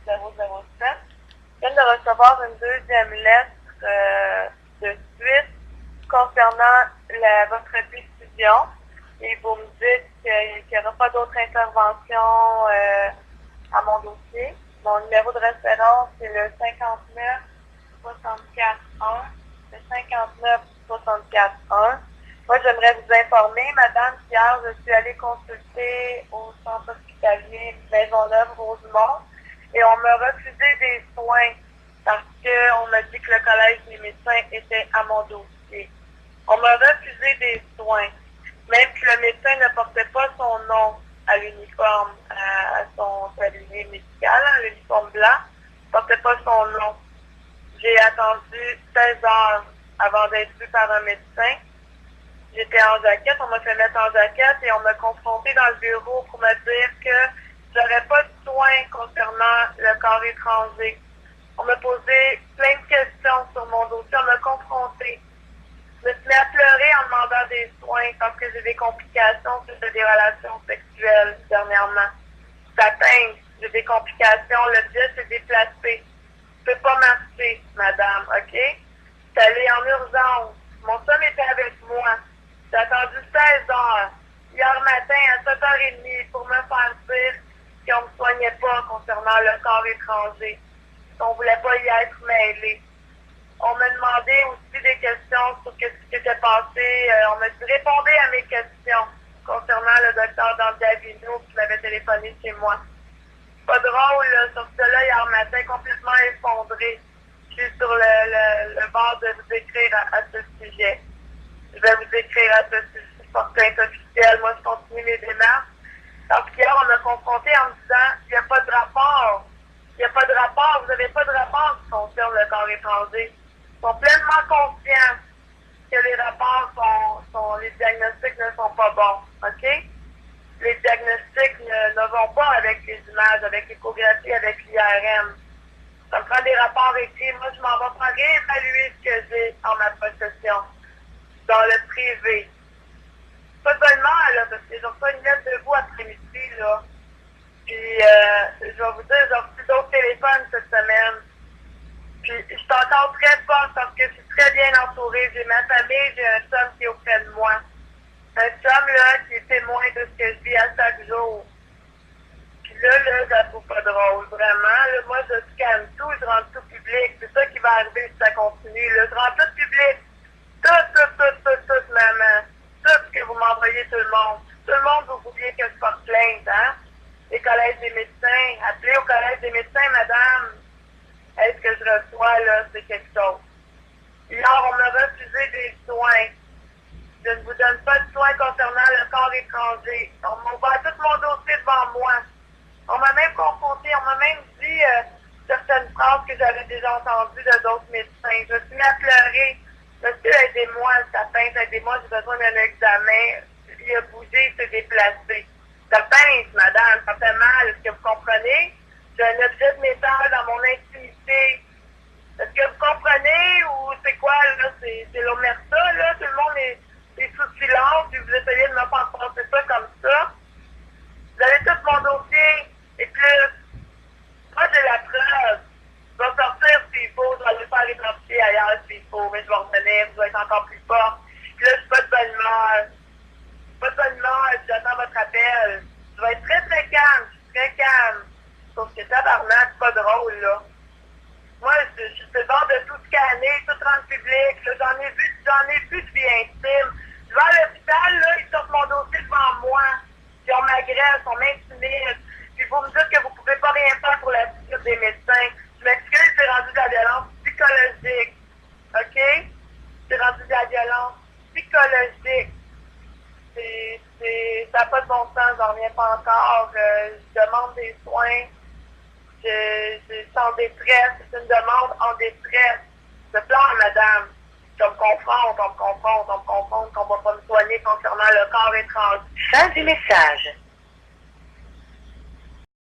007. Je viens de recevoir une deuxième lettre de suite concernant votre décision et vous me dites qu'il n'y aura pas d'autres interventions à mon dossier. Mon numéro de référence est le 59 64 1. Le 59 64 1. Moi, j'aimerais vous informer, madame, qu'hier, je suis allée consulter au centre hospitalier Maisonneuve-Rosemont et on m'a refusé des soins parce qu'on m'a dit que le collège des médecins était à mon dossier. On m'a refusé des soins, même que le médecin ne portait pas son nom à l'uniforme, à son tablier médical, l'uniforme blanc, ne portait pas son nom. J'ai attendu 16 heures avant d'être vue par un médecin. J'étais en jaquette, on m'a fait mettre en jaquette et on m'a confronté dans le bureau pour me dire que j'aurais pas de soins concernant le corps étranger. On m'a posé plein de questions sur mon dossier, on m'a confronté. Je me suis mis à pleurer en demandant des soins parce que j'ai des complications suite à des relations sexuelles dernièrement. Ça pince, j'ai des complications, le pied s'est déplacé. Je peux pas marcher, madame, OK? Je suis allée en urgence. Mon son était avec moi. J'ai attendu 16 heures, hier matin à 7h30 pour me faire dire qu'on ne me soignait pas concernant le corps étranger, qu'on ne voulait pas y être mêlé. On m'a demandé aussi des questions sur ce qui s'était passé. On m'a dit répondez à mes questions concernant le docteur Dandiavino qui m'avait téléphoné chez moi. Pas drôle, là, sur cela, hier matin, complètement effondré. Je suis sur le bord de vous écrire à ce sujet. Je vais vous écrire à ce sujet pour plainte officielle. Moi, je continue mes démarches. Donc, hier, on m'a confronté en me disant il n'y a pas de rapport. Il n'y a pas de rapport. Vous n'avez pas de rapport qui concerne le corps étranger. Ils sont pleinement conscients que les rapports les diagnostics ne sont pas bons. OK? Les diagnostics ne vont pas avec les images, avec l'échographie, avec l'IRM. Ça me prend des rapports écrits. Moi, je m'en vais pas réévaluer ce que j'ai en ma possession dans le privé. Pas de bonne mère, là, parce que j'ai reçu une lettre de vous après-midi, là. Puis, je vais vous dire, j'ai reçu d'autres téléphones cette semaine. Puis, je suis encore très forte parce que je suis très bien entourée. J'ai ma famille, j'ai un chum qui est auprès de moi. Un chum, là, qui est témoin de ce que je vis à chaque jour. Puis là, je la trouve pas drôle, vraiment. Là, moi, je scanne tout, je rends tout public. C'est ça qui va arriver si ça continue. Là, je rends tout public. Tout, maman. Tout ce que vous m'envoyez, tout le monde. Tout le monde, vous vouliez que je porte plainte, hein? Les collèges des médecins. Appelez au collège des médecins, madame. Est-ce que je reçois, là, c'est quelque chose. Hier, on m'a refusé des soins. Je ne vous donne pas de soins concernant le corps étranger. On m'a ouvert tout mon dossier devant moi. On m'a même confronté, on m'a même dit certaines phrases que j'avais déjà entendues de d'autres médecins. Je me suis mis à pleurer. Monsieur, aidez-moi, ça pince, aidez-moi, j'ai besoin d'un examen. Il a bougé, il s'est déplacé. Ça pince, madame, ça fait mal. Est-ce que vous comprenez? J'ai un objet de métal dans mon intimité. Est-ce que vous comprenez ou c'est quoi, là? C'est l'omerta, là? Tout le monde est sous silence, puis vous essayez de me faire penser ça comme ça. Vous avez tout mon dossier, et plus. Moi, j'ai la preuve. Je vais sortir s'il faut, je vais aller faire identifier ailleurs s'il faut, mais je vais revenir, je vais être encore plus forte. Puis là, je suis pas de bonne humeur. Pas de bonne humeur, j'attends votre appel. Je vais être très, très calme, je suis très calme. Sauf que tabarnak, c'est pas drôle, là. Moi, je suis sur le bord de tout scanner, tout rendre public. J'en ai vu de vie intime. Je vais à l'hôpital, là, ils sortent mon dossier devant moi. Puis on m'agresse, on m'intimide. Puis vous me dites que vous ne pouvez pas rien faire pour la suite des médecins. Je m'excuse, c'est rendu de la violence psychologique. OK? C'est rendu de la violence psychologique. Ça n'a pas de bon sens, j'en reviens pas encore. Je demande des soins. Je suis en détresse. C'est une demande en détresse. Je pleure, madame. On me confronte qu'on ne va pas me soigner concernant le corps étranger. Fin du message.